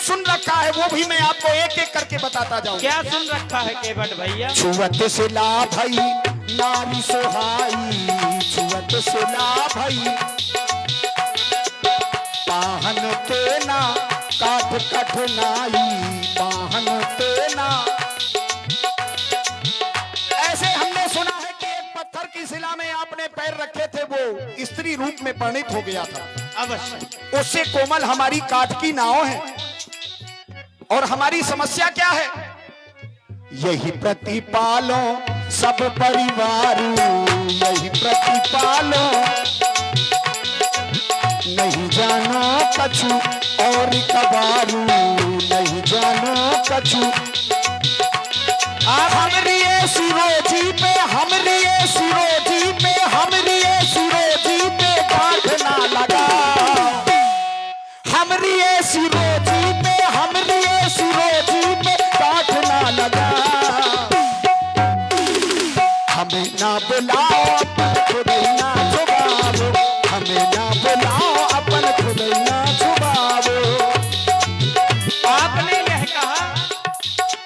सुन रखा है वो भी मैं आपको एक एक करके बताता जाऊं। क्या सुन रखा है केवट भैया? छुअत से ला भई नारी सोहाई, छुअत से ला भई पाहन तेना काठ कठनाई, पाहन तेना। ऐसे हमने सुना है कि एक पत्थर की शिला में आपने पैर रखे थे, वो स्त्री रूप में परिणित हो गया था। अवश्य। उससे कोमल हमारी काठ की नाव है। और हमारी समस्या क्या है? यही प्रतिपालो सब परिवारू, यही प्रतिपालो नहीं जानो कछु और कबारू, नहीं जानो कछु। हमरी सिरोजी पे, हमरी सिरोजी पे, हमरी सिरोजी पे गांठ ना लगा, हमरी सिरोजी पे, हमरी सिरोजी पे गांठ ना लगा। हमें ना बुलाओ अपन खुद ना छुपाओ, हमें ना बुलाओ अपन खुद ना छुपाओ। आपने यह कहा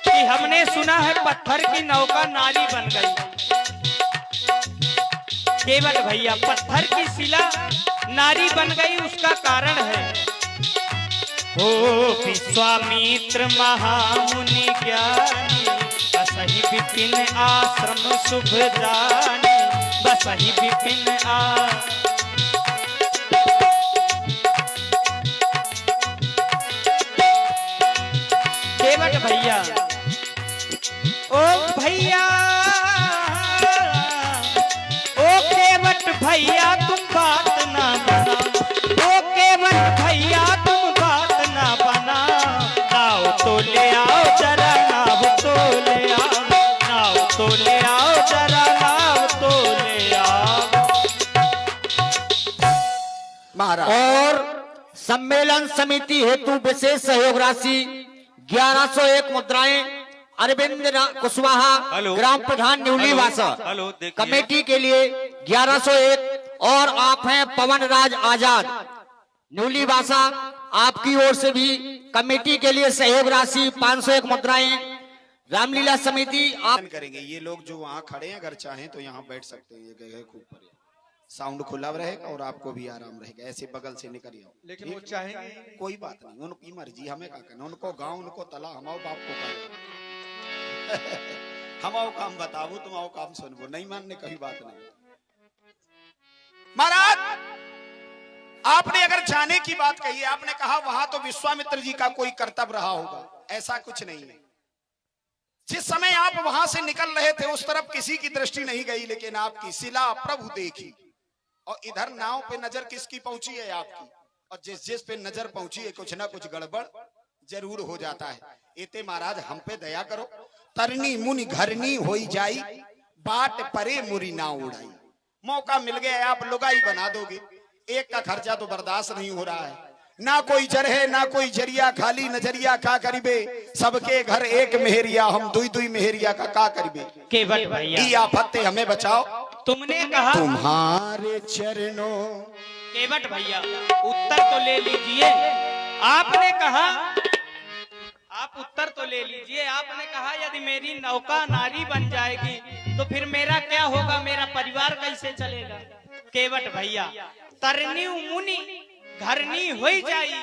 कि हमने सुना है पत्थर की नौका नारी बन गई। केवट भैया, पत्थर की शिला नारी बन गई, उसका कारण है ओ विश्वामित्र महामुनि ज्ञानी, बसहि विपिन आश्रम शुभ जानी, बसहि विपिन केवट भैया, ओ भैया, ओ केवट भैया तुम बात ना बना, ओ केवट भैया तुम बात ना बना, नाव तो ले आओ जरा, नाव तो ले आओ, नाव तो ले आओ जरा, नाव तो ले आओ। महाराज और सम्मेलन समिति हेतु विशेष सहयोग राशि 1101 मुद्राएं अरविंद कुशवाहा, ग्राम प्रधान न्यूलीवासा, कमेटी के लिए 1101। और आप हैं पवन राज आजाद न्यूलीवासा, आपकी ओर से भी कमेटी के लिए सहयोग राशि 501 मुद्राएं। रामलीला समिति आप करेंगे। ये लोग जो वहाँ खड़े हैं अगर चाहें तो यहाँ बैठ सकते हैं, ये जगह खूब बढ़िया, साउंड खुला रहेगा और आपको भी आराम रहेगा। ऐसे बगल से निकल आओ, लेकिन वो चाहेंगे कोई बात नहीं, उनकी मर्जी, हमें क्या करना, उनको गाँव उनको तला, हमाओ बाप को कर हमाओ काम बताओ, तुम आओ काम सुनबो, नहीं मानने कभी बात नहीं। महाराज आपने अगर जाने की बात कही है, आपने कहा वहां तो विश्वामित्र जी का कोई कर्तव्य रहा होगा, ऐसा कुछ नहीं है। जिस समय आप वहां से निकल रहे थे उस तरफ किसी की दृष्टि नहीं गई, लेकिन आपकी शिला प्रभु देखी। और इधर नाव पे नजर किसकी पहुंची है? आपकी। और जिस जिस पे नजर पहुंची है कुछ ना कुछ गड़बड़ जरूर हो जाता है। एते महाराज हम पे दया करो, तरनी मुनि घरनी होई जाई, बाट परे मुरी ना उड़ाई। मौका मिल गया आप लुगाई बना दोगे, एक का खर्चा तो बर्दाश्त नहीं हो रहा है, ना कोई जर है ना कोई जरिया, खाली नजरिया का करीबे, सबके घर एक मेहरिया, हम दुई दुई मेहरिया का करीबे। केवट भैया, ई आफत हमें बचाओ, तुमने कहा तुम्हारे चरणों। केवट भैया उत्तर तो ले लीजिए, आपने कहा, आप उत्तर तो ले लीजिए। आपने कहा यदि मेरी नौका नारी बन जाएगी तो फिर मेरा क्या होगा, मेरा परिवार कैसे चलेगा? केवट भैया, तरनी मुनि घरनी होई जाई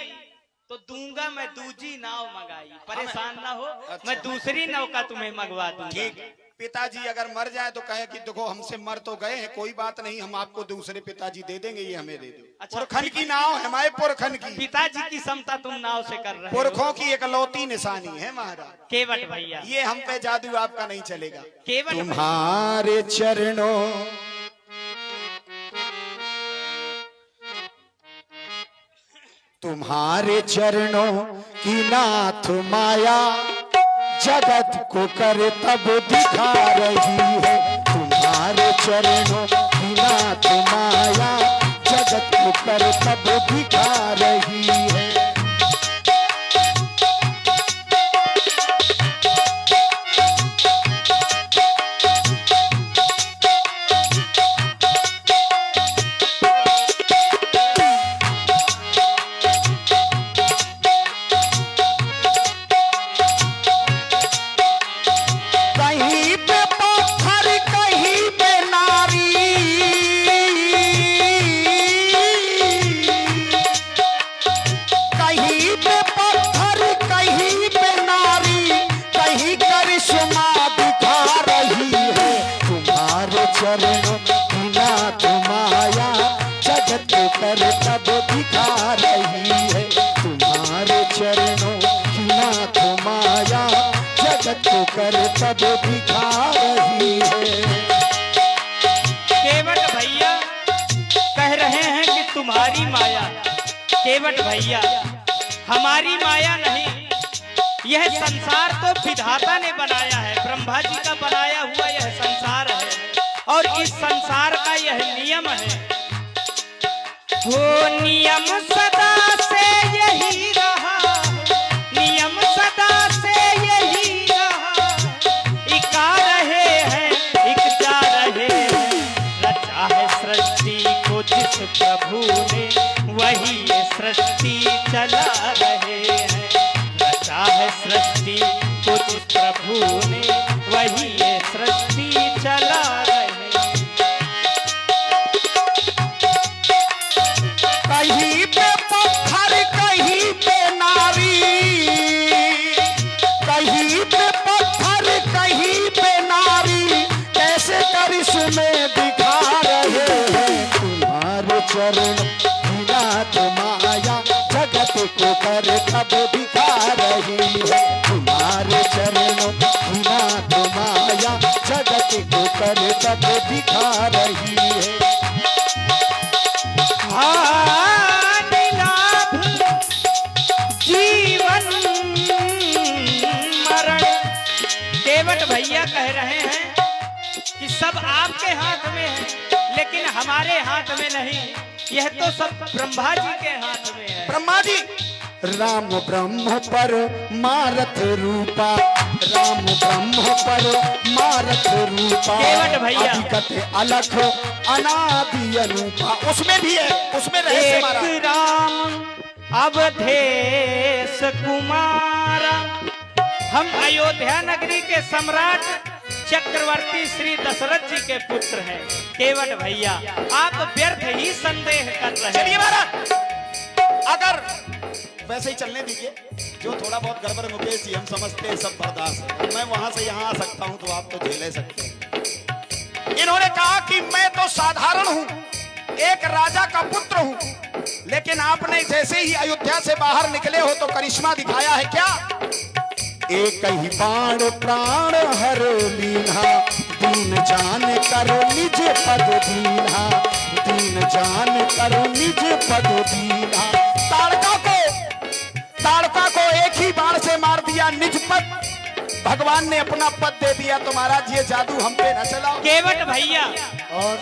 तो दूंगा मैं दूजी नाव मंगाई, परेशान ना हो। अच्छा। मैं दूसरी नौका तुम्हें मंगवा दूंगा। ठीक, पिताजी अगर मर जाए तो कहे कि देखो हमसे मर तो गए हैं, कोई बात नहीं, हम आपको दूसरे पिताजी दे देंगे, ये हमें दे दो। अच्छा, पुरखन की नाव है, हमारे पुरखन की, पिताजी की समता तुम नाव से कर रहे हो। पुरखों की एकलौती निशानी है महाराज। केवट भैया, ये हम पे जादू आपका नहीं चलेगा। केवट तुम्हारे चरणों तुम्हारे चरणों की नाथ माया, जगत को कर तब दिखा रही है। तुम्हारे चरणों की नाथ माया, जगत को कर तब दिखा रही है। चरणों की नाथ माया जगत को कर तब दिखा रही है। तुम्हारे चरणों की नाथ माया जगत को कर तब दिखा रही है। केवट भैया कह रहे हैं कि तुम्हारी माया, केवट भैया हमारी माया नहीं, यह संसार तो विधाता ने बनाया है, ब्रह्मा जी का बनाया हुआ यह संसार है और इस संसार का यह नियम है। वो नियम सदा से यही रहा, नियम सदा से यही रहा, एक आ रहे हैं एक जा रहे हैं, रचा है सृष्टि को जिस प्रभु ने वही ये सृष्टि चला रहे हैं, रचा है सृष्टि को जिस प्रभु ने वही ये सृष्टि चला रहे हैं। कहीं पे पत्थर कहीं पे नारी, कहीं पे पत्थर कहीं पे नारी, कैसे करिश्मे दिखा रहे हैं। तुम्हारे चरण की नाथ माया जगत को कर तब दिखा रही है। तुम्हारे चरणों की नाथ माया जगत को कर तब दिखा रही है। लाभ जीवन मरण, केवट भैया कह रहे हैं कि सब आपके हाथ में है, लेकिन हमारे हाथ में नहीं, यह तो सब ब्रह्मा जी के हाथ में है। ब्रह्मा जी राम ब्रह्म पर मारत रूपा, राम ब्रह्म पर मारत रूपा, केवट भैया। अधिकत अलख अनादि अनूपा। उसमें भी है, उसमें रहस्य एक मारा। राम अवधेश कुमारा, हम अयोध्या नगरी के सम्राट चक्रवर्ती श्री दशरथ जी के पुत्र हैं। केवट भैया आप व्यर्थ ही संदेह कर रहे चलिए हैं। महाराज, अगर वैसे ही चलने दीजिए, जो थोड़ा बहुत गड़बड़ मुकेश जी हम समझते हैं सब बर्दाश्त है। मैं वहां से यहाँ आ सकता हूँ तो आप तो झेले सकते हैं। इन्होंने कहा कि मैं तो साधारण हूँ, एक राजा का पुत्र हूँ, लेकिन आपने जैसे ही अयोध्या से बाहर निकले हो तो करिश्मा दिखाया है। क्या? एक ही बाण प्राण हर लीन्हा, दीन जान करो निज पद दीन्हा, दीन जान करो निज पद दीन्हा। ताड़का को एक ही बाण से मार दिया, निज पद, भगवान ने अपना पद दे दिया। तो महाराज ये जादू हम पे न चलाओ। केवट भैया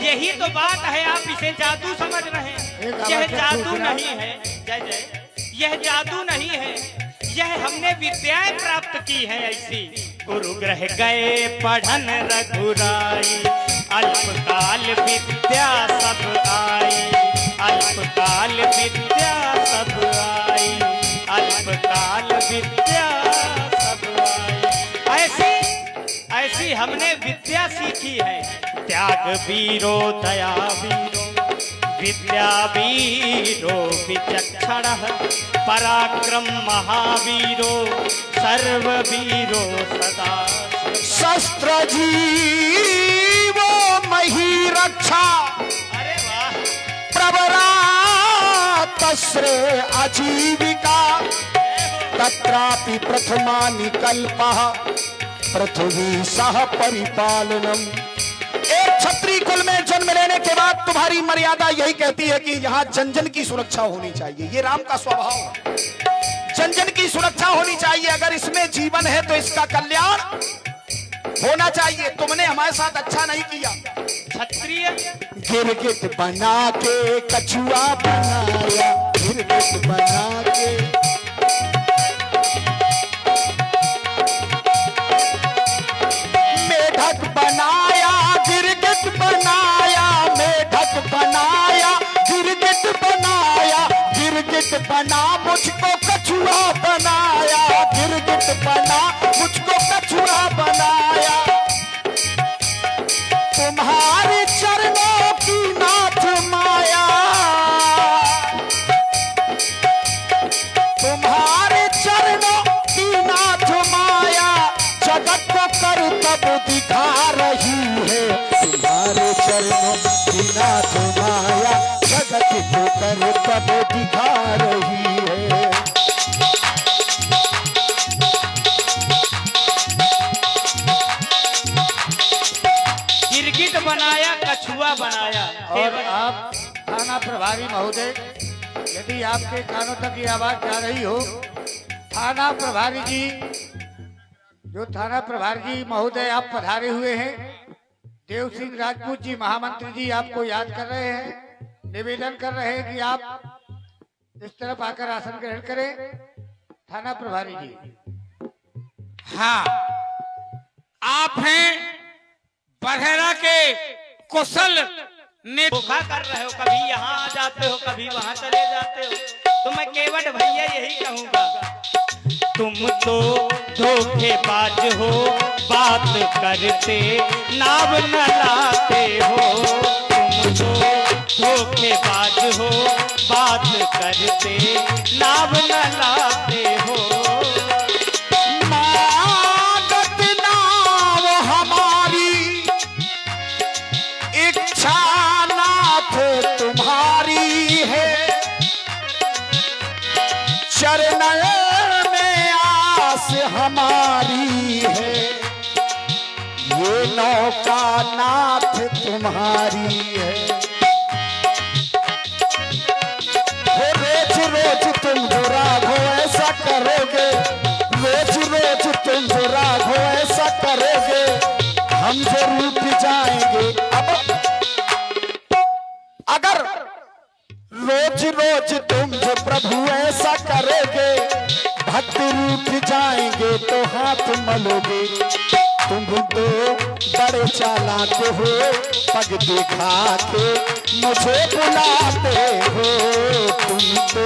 यही तो बात है, आप इसे जादू समझ रहे हैं। यह जादू नहीं है, जय जय, यह जादू नहीं है, यह हमने विद्याएं प्राप्त की है ऐसी। गुरु ग्रह गए पढ़न रघुराई, अल्पकाल विद्या सब आई, अल्पकाल विद्या सब आई, अल्पकाल विद्या सब आई। ऐसी हमने विद्या सीखी है। त्याग वीरो दया वीरो, विद्या वीरो विचक्षण, पराक्रम महावीरो, सर्ववीरो सदा। शस्त्र जीवो मही रक्षा, अरे वाह, प्रवरा तस्रे आजीविका, तत्रापि प्रथमा निकल्पः पृथ्वी सह परिपालनम। एक क्षत्रिय कुल में जन्म लेने के बाद तुम्हारी मर्यादा यही कहती है कि यहाँ जन जन की सुरक्षा होनी चाहिए। ये राम का स्वभाव है, जन जन की सुरक्षा होनी चाहिए। अगर इसमें जीवन है तो इसका कल्याण होना चाहिए। तुमने हमारे साथ अच्छा नहीं किया। क्षत्रिय गिरगिट बना के कछुआ बनाया, गिरगिट बना के मेढक बनाया, गिरगिट बनाया, मेढक बनाया, गिरगिट बनाया, गिरगिट बना मुझको कछुआ बनाया, गिरगिट बना मुझको कछुआ बनाया। तुम्हारे चरणों की नाथ माया, तुम्हारे चरणों की नाथ माया जगत को कर तब दिखा रही है। तुम्हारे चरणों की नाथ माया जगत को कर तब दिखा रही है। गिरगिट बनाया, कछुआ बनाया। और आप थाना प्रभारी महोदय, यदि आपके कानों तक ये आवाज जा रही हो, थाना प्रभारी जी, जो थाना प्रभारी जी महोदय आप पधारे हुए हैं, देव सिंह राजपूत जी महामंत्री जी आपको याद कर रहे हैं, निवेदन कर रहे हैं कि आप इस तरफ आकर आसन ग्रहण करें। थाना प्रभारी जी। हाँ, आप हैं बरहेरा के कुशल ने धोखा कर रहे हो, कभी यहाँ आ जाते हो, कभी वहाँ चले जाते हो। तो मैं केवट भैया यही कहूँगा, तुम तो धोखेबाज हो, बात करते नाव न लाते हो। तुम तो धोखेबाज हो, बात करते नाव न लाते हो। मागत नाव हमारी, इच्छा नाथ तुम्हारी है। चरण में आस हमारी है, ये नौका नाथ तुम्हारी है। रोज रोज तुम जो राघो ऐसा करोगे, रोज रोज तुम जो राघो ऐसा करोगे, हम जरूर भी जाएंगे। अब अगर रोज रोज तुम जो प्रभु ऐसा करोगे, भक्त रूठ जाएंगे तो हाथ मलोगे। तुम तो बड़े चालाक हो, पग दिखा के मुझे बुलाते हो। तुम तो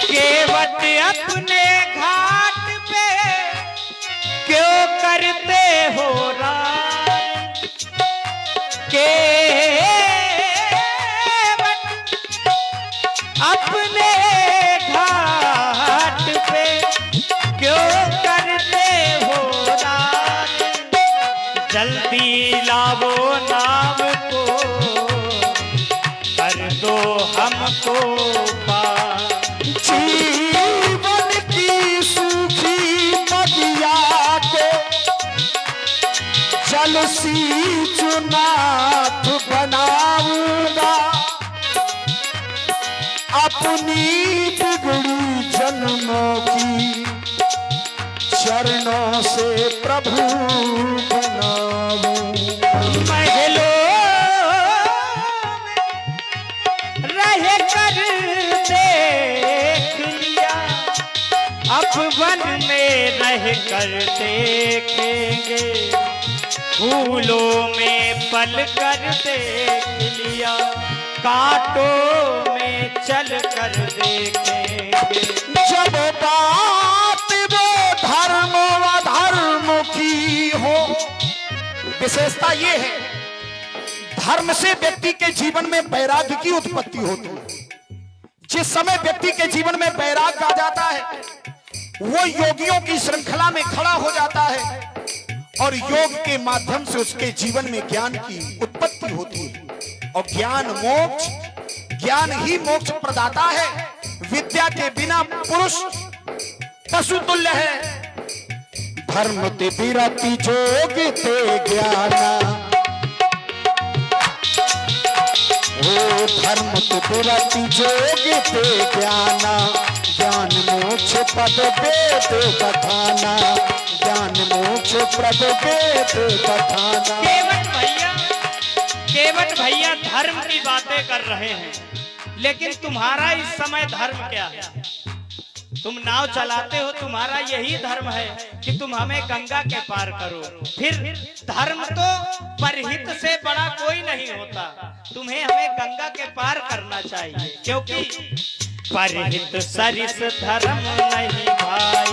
केवट अपने घाट पे क्यों करते हो रात? केवट अपने घाट पे क्यों करते हो रात? जल्दी लावो नाव को, कर दो हमको पार। जीवन की सूखी नदिया को जल सी चुनाथ बनाऊंगा। अपनी बिगड़ी जन्मों की चरणों से प्रभु बनाऊंगा। महलों में रह कर देख लिया, अब वन में रह कर देखेंगे। फूलों में पल कर देख लिया, कांटों में चल कर देखेंगे। जब बात वो धर्म अधर्म की हो, विशेषता ये है, धर्म से व्यक्ति के जीवन में वैराग्य की उत्पत्ति होती है। जिस समय व्यक्ति के जीवन में वैराग्य आ जाता है, वो योगियों की श्रृंखला में खड़ा हो जाता है और योग के माध्यम से उसके जीवन में ज्ञान की उत्पत्ति होती है। और ज्ञान मोक्ष, ज्ञान ही मोक्ष प्रदाता है। विद्या के बिना पुरुष पशु तुल्य है। धर्म ते विरति जोग ते ज्ञाना, ओ धर्म ते विरति जोग ते ज्ञाना। ज्ञान मोक्ष पद वेद कथाना, ज्ञान मोक्ष पद वेद कथाना। केवट भैया धर्म की बातें कर रहे हैं, लेकिन तुम्हारा इस समय धर्म क्या है? तुम नाव चलाते हो, तुम्हारा यही धर्म है कि तुम हमें गंगा के पार करो। फिर धर्म तो परहित से बड़ा कोई नहीं होता, तुम्हें हमें गंगा के पार करना चाहिए। क्योंकि परहित सरिस धर्म नहीं भाई,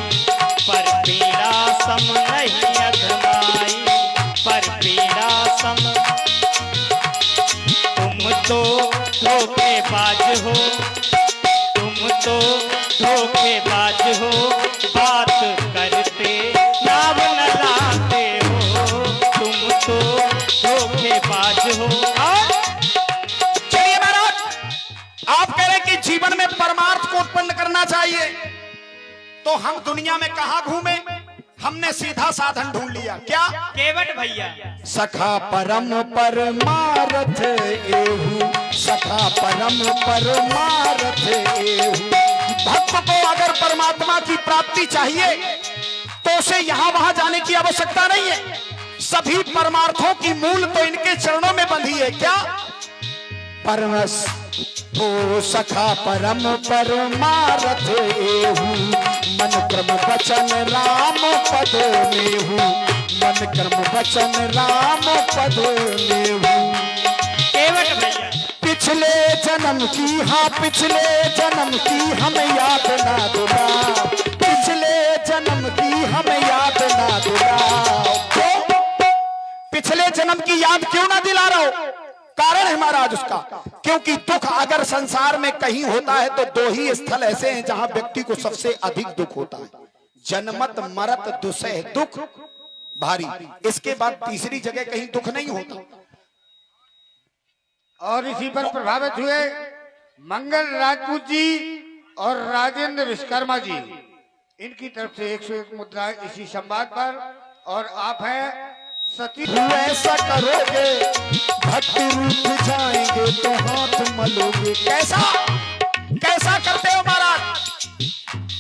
पर पीड़ा सम नहीं अधमाई, पर पीड़ा सम। तुम तो धोखेबाज हो, तुम तो धोखेबाज हो, बात कर हम दुनिया में कहां घूमे, हमने सीधा साधन ढूंढ लिया। क्या? केवट भैया, सखा परम परमारथ एहू, सखा परम परमारथ एहू। भक्त को अगर परमात्मा की प्राप्ति चाहिए तो उसे यहां वहां जाने की आवश्यकता नहीं है। सभी परमार्थों की मूल तो इनके चरणों में बंधी है। क्या? परमस ओ सखा परम परमारथ एहू, मन क्रम वचन राम पद मेहू, मन क्रम वचन राम पद मेहू। केवट भैया, पिछले जन्म की, हाँ पिछले जन्म की हम याद ना दिलाओ, पिछले जन्म की हम याद ना दिलाओ। क्यों? पिछले जन्म की याद क्यों ना दिला रहा हो? कारण है महाराज उसका, क्योंकि दुख अगर संसार में कहीं होता है तो दो ही स्थल ऐसे हैं जहां व्यक्ति को सबसे अधिक दुख होता है, जन्मत मरत दुसह दुख भारी। इसके बाद तीसरी जगह कहीं दुख नहीं होता। और इसी पर प्रभावित हुए मंगल राजपूत जी और राजेंद्र विश्वकर्मा जी, इनकी तरफ से 101 मुद्राएं इसी संवाद पर। और आप हैं सती। ऐसा करोगे भक्ति रूठ जाएंगे तो हाथ मलोगे। कैसा कैसा करते हो महाराज?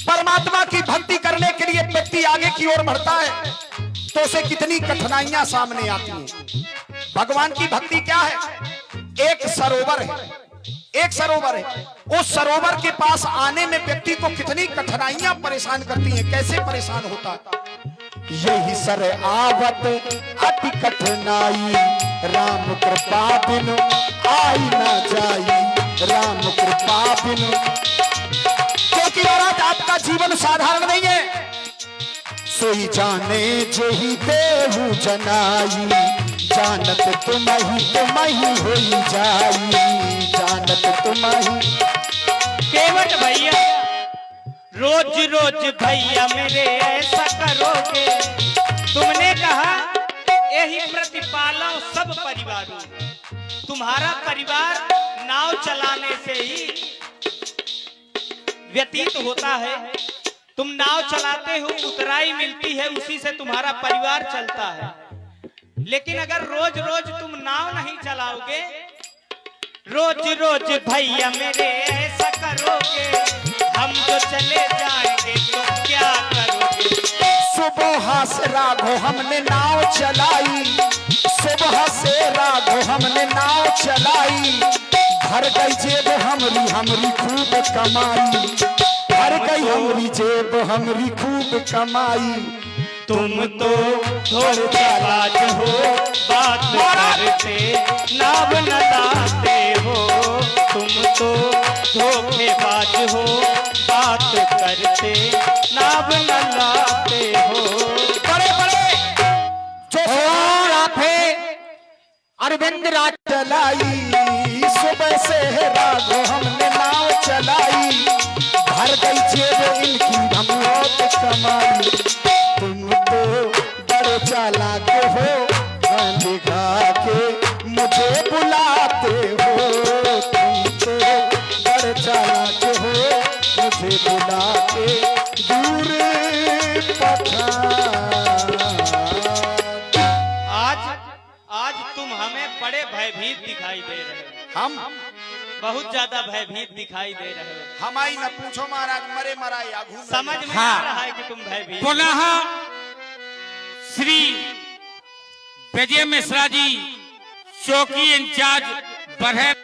परमात्मा की भक्ति करने के लिए व्यक्ति आगे की ओर बढ़ता है तो उसे कितनी कठिनाइयां सामने आती हैं। भगवान की भक्ति क्या है? एक सरोवर है, एक सरोवर है। उस सरोवर के पास आने में व्यक्ति को कितनी कठिनाइयां परेशान करती हैं। कैसे परेशान होता है? यही सर आवत अति कठिनाई, राम कृपा बिनु आई ना जाई, राम कृपा बिनु। क्योंकि महाराज आपका जीवन साधारण नहीं है। सोई जाने जेहि देहु जनाई, जानत तुमहि होई जाई, जानत तुमहि। केवट भैया, रोज रोज भैया मेरे ऐसा करोगे, तुमने कहा यही प्रतिपालन सब परिवारों। तुम्हारा परिवार नाव चलाने से ही व्यतीत होता है। तुम नाव चलाते हो, उतराई मिलती है, उसी से तुम्हारा परिवार चलता है। लेकिन अगर रोज रोज तुम नाव नहीं चलाओगे, रोज रोज भैया मेरे ऐसा करोगे, हम जो चले जाएंगे तो क्या करोगे? सुबह से राघो हमने नाव चलाई, सुबह से राघो हमने नाव चलाई, भर गई जेब हमरी हमरी खूब कमाई, भर गई हमरी जेब हमरी खूब कमाई। तुम तो धोखेबाज हो, बात करते नाव न लाते हो। तुम तो धोखेबाज हो, बात करते नाव न लाते हो। बड़े बड़े जो और आप है अरविंद राज चलाई, सुबह से राघो हमने नाव चलाई, भर गई जेब इनकी हम बहुत कमाई। तुम तो बड़े चालाक हो, दिखा के मुझे बुलाते हो, तुम तो बड़े चालाक हो, मुझे बुला के दूर आज तुम हमें बड़े भयभीत दिखाई दे रहे हो। हम बहुत ज्यादा भयभीत दिखाई दे रहे हो। हमारी न पूछो महाराज, मरे मरा या घूम समझ में हाँ। आ रहा है कि तुम भयभीत। पुनः श्री विजय मिश्रा जी, चौकी इंचार्ज बरहर।